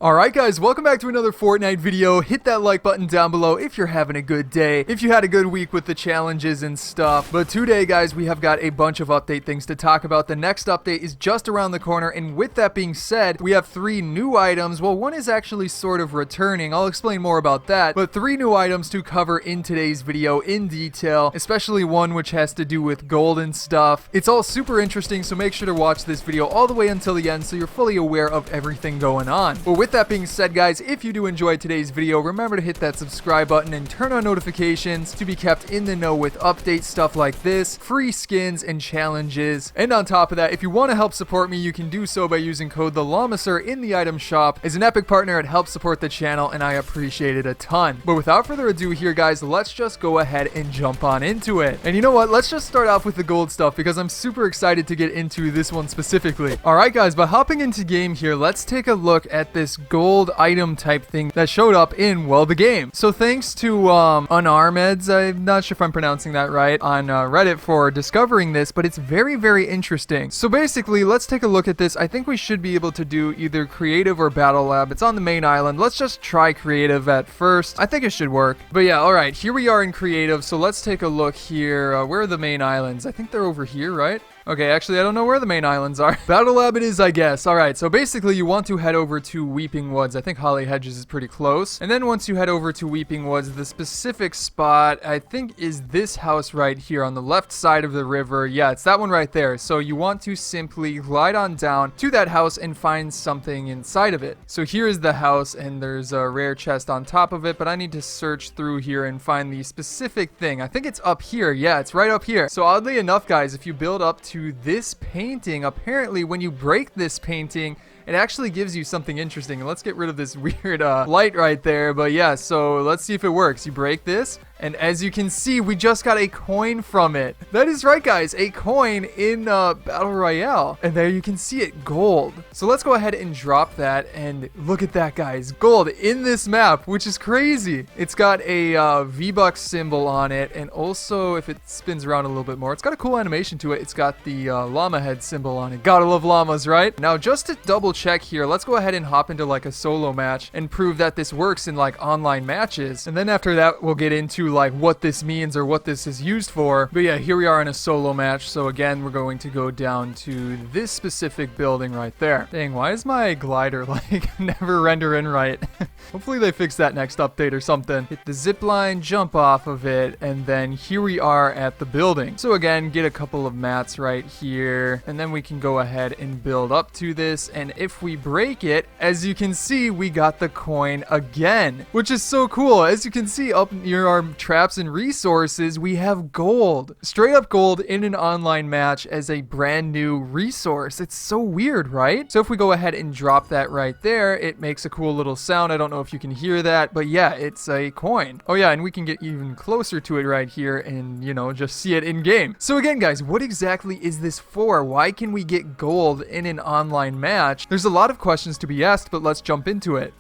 Alright guys, welcome back to another Fortnite video. Hit that like button down below if you're having a good day, if you had a good week with the challenges and stuff. But today guys, we have got a bunch of update things to talk about. The next update is just around the corner, and with that being said, we have 3 new items. Well, one is actually sort of returning. I'll explain more about that, but 3 new items to cover in today's video in detail, especially one which has to do with gold and stuff. It's all super interesting, so make sure to watch this video all the way until the end so you're fully aware of everything going on. But with that being said guys, if you do enjoy today's video, remember to hit that subscribe button and turn on notifications to be kept in the know with update stuff like this, free skins and challenges. And on top of that, if you want to help support me, you can do so by using code TheLlamaSir in the item shop. As an epic partner, it helps support the channel and I appreciate it a ton. But without further ado here guys, let's just go ahead and jump on into it. And you know what, let's just start off with the gold stuff because I'm super excited to get into this one specifically. Alright guys, but hopping into game here, let's take a look at this gold item type thing that showed up in, well, the game. So thanks to Unarmeds, I'm not sure if I'm pronouncing that right, on Reddit for discovering this, but it's very, very interesting. So basically, let's take a look at this. I think we should be able to do either creative or battle lab. It's on the main island. Let's just try creative at first. I think it should work. But yeah, alright, here we are in creative. So let's take a look here. Where are the main islands? I think they're over here, right? Okay, actually, I don't know where the main islands are. Battle Lab it is, I guess. Alright, so basically, you want to head over to Weeping Woods. I think Holly Hedges is pretty close. And then once you head over to Weeping Woods, the specific spot, I think, is this house right here on the left side of the river. Yeah, it's that one right there. So you want to simply glide on down to that house and find something inside of it. So here is the house, and there's a rare chest on top of it, but I need to search through here and find the specific thing. I think it's up here. Yeah, it's right up here. So oddly enough, guys, if you build up to this painting, apparently when you break this painting, it actually gives you something interesting. And let's get rid of this weird light right there. But yeah, so let's see if it works. You break this, and as you can see, we just got a coin from it. That is right, guys, a coin in Battle Royale. And there you can see it, gold. So let's go ahead and drop that, and look at that, guys. Gold in this map, which is crazy. It's got a V-Bucks symbol on it, and also, if it spins around a little bit more, it's got a cool animation to it. It's got the llama head symbol on it. Gotta love llamas, right? Now, just to double check here, let's go ahead and hop into like a solo match and prove that this works in like online matches. And then after that, we'll get into like what this means or what this is used for. But yeah, here we are in a solo match. So again, we're going to go down to this specific building right there. Dang, why is my glider like never rendering right? Hopefully they fix that next update or something. Hit the zip line, jump off of it, and then here we are at the building. So again, get a couple of mats right here, and then we can go ahead and build up to this. And if we break it, as you can see, we got the coin again, which is so cool. As you can see up near our traps and resources, we have gold, straight up gold in an online match as a brand new resource. It's so weird, right? So if we go ahead and drop that right there, it makes a cool little sound. I don't know if you can hear that, but yeah, it's a coin. Oh yeah, and we can get even closer to it right here and, you know, just see it in game. So again, guys, what exactly is this for? Why can we get gold in an online match? There's a lot of questions to be asked, but let's jump into it.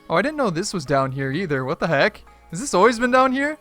Oh, I didn't know this was down here either. What the heck? Has this always been down here?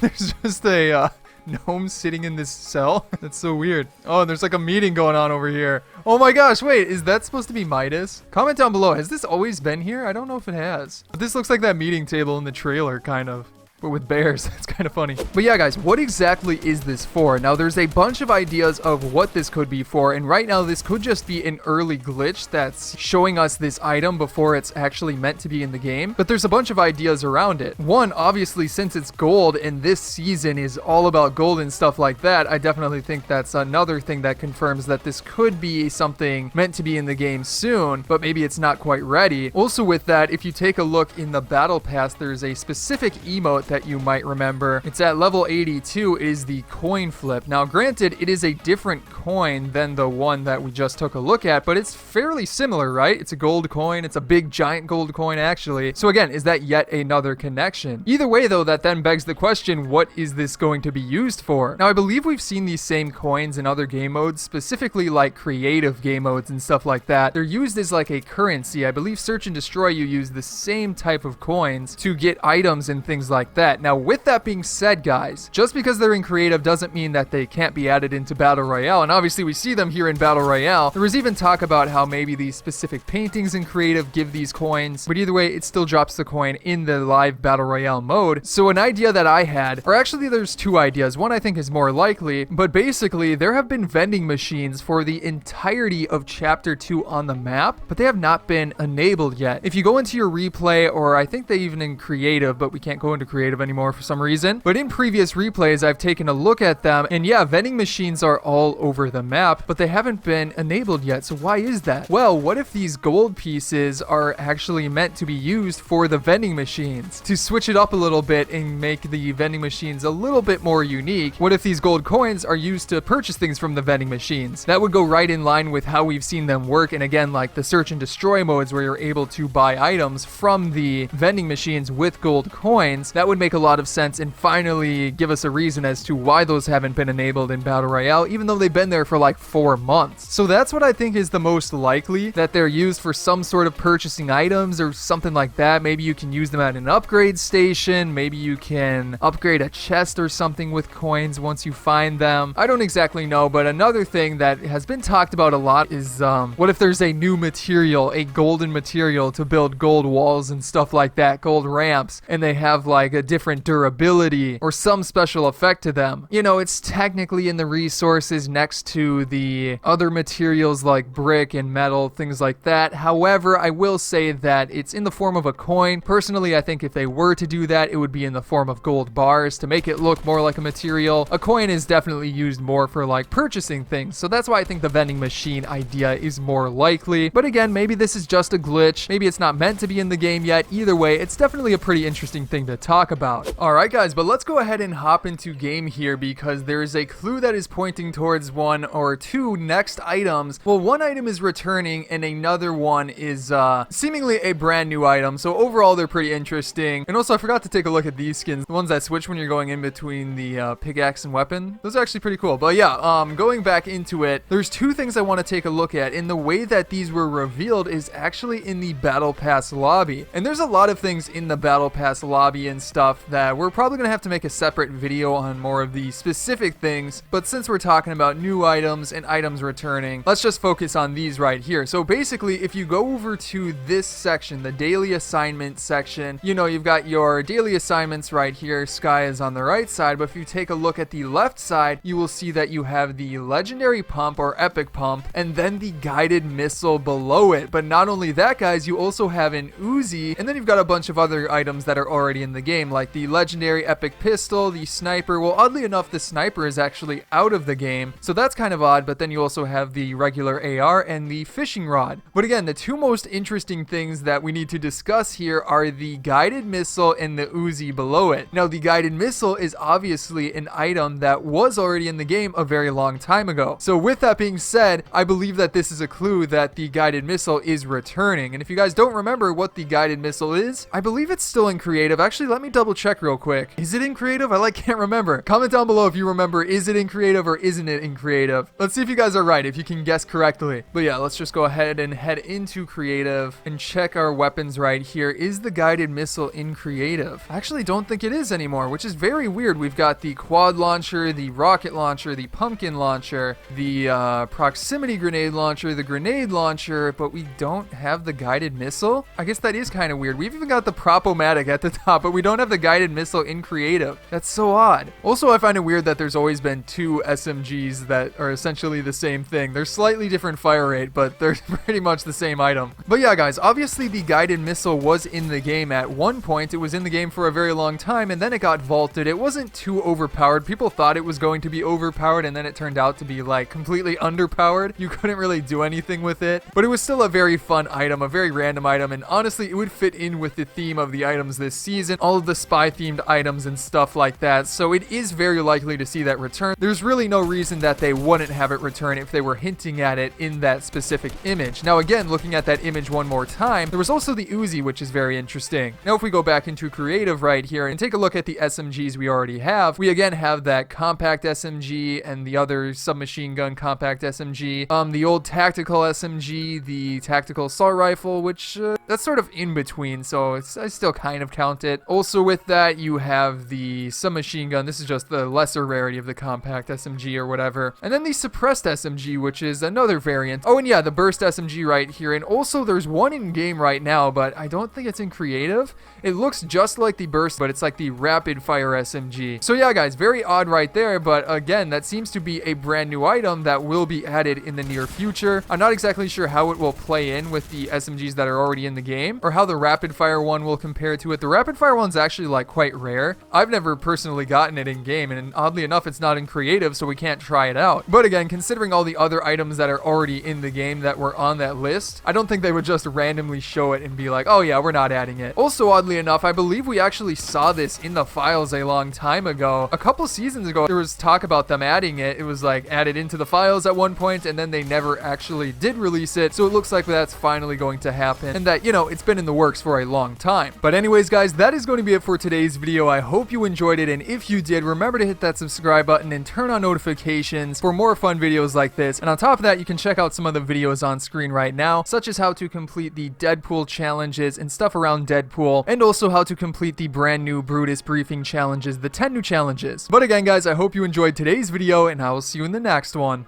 There's just a gnome sitting in this cell. That's so weird. Oh, and there's like a meeting going on over here. Oh my gosh, wait, is that supposed to be Midas? Comment down below, has this always been here? I don't know if it has. But this looks like that meeting table in the trailer, kind of. But with bears. It's kind of funny. But yeah, guys, what exactly is this for? Now, there's a bunch of ideas of what this could be for, and right now, this could just be an early glitch that's showing us this item before it's actually meant to be in the game. But there's a bunch of ideas around it. One, obviously, since it's gold, and this season is all about gold and stuff like that, I definitely think that's another thing that confirms that this could be something meant to be in the game soon, but maybe it's not quite ready. Also with that, if you take a look in the battle pass, there's a specific emote that you might remember. It's at level 82, is the coin flip. Now granted, it is a different coin than the one that we just took a look at, but it's fairly similar, right? It's a gold coin. It's a big giant gold coin actually. So again, is that yet another connection? Either way though, that then begs the question, what is this going to be used for? Now I believe we've seen these same coins in other game modes, specifically like creative game modes and stuff like that. They're used as like a currency. I believe Search and Destroy, you use the same type of coins to get items and things like that. Now, with that being said, guys, just because they're in creative doesn't mean that they can't be added into Battle Royale, and obviously we see them here in Battle Royale. There was even talk about how maybe these specific paintings in creative give these coins, but either way, it still drops the coin in the live Battle Royale mode. So an idea that I had, or actually there's two ideas. One I think is more likely, but basically there have been vending machines for the entirety of Chapter 2 on the map, but they have not been enabled yet. If you go into your replay, or I think they even in creative, but we can't go into creative anymore for some reason, but in previous replays I've taken a look at them, and yeah, vending machines are all over the map, but they haven't been enabled yet. So why is that? Well, what if these gold pieces are actually meant to be used for the vending machines to switch it up a little bit and make the vending machines a little bit more unique? What if these gold coins are used to purchase things from the vending machines? That would go right in line with how we've seen them work, and again, like the search and destroy modes where you're able to buy items from the vending machines with gold coins. That would make a lot of sense and finally give us a reason as to why those haven't been enabled in Battle Royale, even though they've been there for like 4 months. So that's what I think is the most likely, that they're used for some sort of purchasing items or something like that. Maybe you can use them at an upgrade station. Maybe you can upgrade a chest or something with coins once you find them. I don't exactly know, but another thing that has been talked about a lot is what if there's a new material, a golden material to build gold walls and stuff like that, gold ramps, and they have like a different durability or some special effect to them. You know, it's technically in the resources next to the other materials like brick and metal, things like that. However, I will say that it's in the form of a coin. Personally, I think if they were to do that, it would be in the form of gold bars to make it look more like a material. A coin is definitely used more for like purchasing things, so that's why I think the vending machine idea is more likely. But again, maybe this is just a glitch. Maybe it's not meant to be in the game yet. Either way, it's definitely a pretty interesting thing to talk about. Alright guys, but let's go ahead and hop into game here because there is a clue that is pointing towards one or two next items. Well, one item is returning and another one is seemingly a brand new item. So overall, they're pretty interesting. And also, I forgot to take a look at these skins, the ones that switch when you're going in between the pickaxe and weapon. Those are actually pretty cool. But yeah, going back into it, there's two things I want to take a look at. And the way that these were revealed is actually in the Battle Pass lobby. And there's a lot of things in the Battle Pass lobby and stuff that we're probably going to have to make a separate video on more of the specific things. But since we're talking about new items and items returning, let's just focus on these right here. So basically, if you go over to this section, the daily assignment section, you know, you've got your daily assignments right here. Sky is on the right side, but if you take a look at the left side, you will see that you have the legendary pump or epic pump and then the guided missile below it. But not only that, guys, you also have an Uzi, and then you've got a bunch of other items that are already in the game, like the legendary epic pistol, the sniper. Well, oddly enough, the sniper is actually out of the game, so that's kind of odd. But then you also have the regular AR and the fishing rod. But again, the two most interesting things that we need to discuss here are the guided missile and the Uzi below it. Now, the guided missile is obviously an item that was already in the game a very long time ago. So with that being said, I believe that this is a clue that the guided missile is returning. And if you guys don't remember what the guided missile is, I believe it's still in creative. Actually, let me double check real quick. Is it in creative? I can't remember. Comment down below if you remember, is it in creative or isn't it in creative? Let's see if you guys are right, if you can guess correctly. But yeah, let's just go ahead and head into creative and check our weapons right here. Is the guided missile in creative? I actually don't think it is anymore, which is very weird. We've got the quad launcher, the rocket launcher, the pumpkin launcher, the proximity grenade launcher, the grenade launcher, but we don't have the guided missile. I guess that is kind of weird. We've even got the Prop-O-Matic at the top, but we don't have the guided missile in creative. That's so odd. Also, I find it weird that there's always been two SMGs that are essentially the same thing. They're slightly different fire rate, but they're pretty much the same item. But yeah, guys, obviously the guided missile was in the game at one point. It was in the game for a very long time, and then it got vaulted. It wasn't too overpowered. People thought it was going to be overpowered, and then it turned out to be like completely underpowered. You couldn't really do anything with it, but it was still a very fun item, a very random item, and honestly, it would fit in with the theme of the items this season, all of the spy themed items and stuff like that. So it is very likely to see that return. There's really no reason that they wouldn't have it return if they were hinting at it in that specific image. Now again, looking at that image one more time, there was also the Uzi, which is very interesting. Now if we go back into creative right here and take a look at the SMGs we already have, we again have that compact SMG and the other submachine gun compact SMG, the old tactical SMG, the tactical assault rifle, which that's sort of in between, so I still kind of count it. Also with that, you have the submachine gun. This is just the lesser rarity of the compact SMG or whatever. And then the suppressed SMG, which is another variant. Oh, and yeah, the burst SMG right here. And also there's one in game right now, but I don't think it's in creative. It looks just like the burst, but it's like the rapid fire SMG. So yeah, guys, very odd right there. But again, that seems to be a brand new item that will be added in the near future. I'm not exactly sure how it will play in with the SMGs that are already in the game, or how the rapid fire one will compare to it. The rapid fire one's actually like quite rare. I've never personally gotten it in game, and oddly enough, it's not in creative, so we can't try it out. But again, considering all the other items that are already in the game that were on that list, I don't think they would just randomly show it and be like, oh yeah, we're not adding it. Also, oddly enough, I believe we actually saw this in the files a long time ago. A couple seasons ago, there was talk about them adding it. It was like added into the files at one point, and then they never actually did release it. So it looks like that's finally going to happen, and that, you know, it's been in the works for a long time. But anyways, guys, that is going to be it for today's video. I hope you enjoyed it, and if you did, remember to hit that subscribe button and turn on notifications for more fun videos like this. And on top of that, you can check out some of the videos on screen right now, such as how to complete the Deadpool challenges and stuff around Deadpool, and also how to complete the brand new Brutus briefing challenges, the 10 new challenges. But again, guys, I hope you enjoyed today's video, and I will see you in the next one.